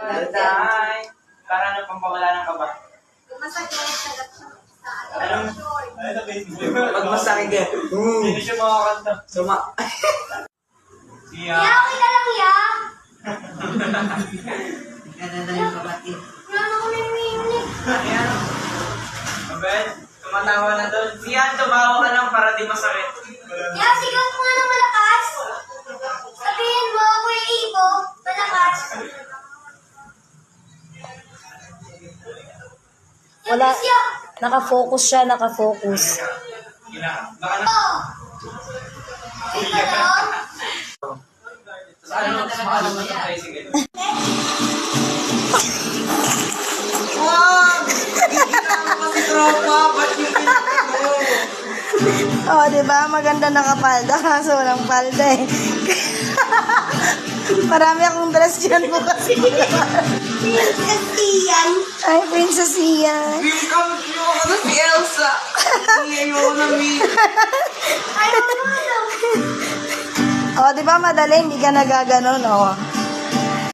Day. Para ano pampawala ng kaba. Anong? Pag masakit ka. Hindi siya makakanta. Suma. Siya. Okay ka lang, ya. Ganda yung kapatid. Yan ako naminig. Ayan. Abel, tumatawa na doon. Siya, tumawa ka lang para di masakit. Ya, sigaw mo nga ng malakas. Sabihin mo, ako yung ibo. Malakas. Wala. Nakafocus siya, nakafocus. Baka na. Oh. Ito lang. Ano mo ito tayo? Sige. Kasi tropa, ba't yung pinag mo? Oh, di ba? Maganda nakapalda kaso walang palda eh. Marami akong dress dyan po kasi. Princess Ian. Ay, Princess Ian. Welcome to ano si Elsa. Ngayon na mi. Ayaw mo. Oh, di ba madali? Hindi ka nagaganon, oh.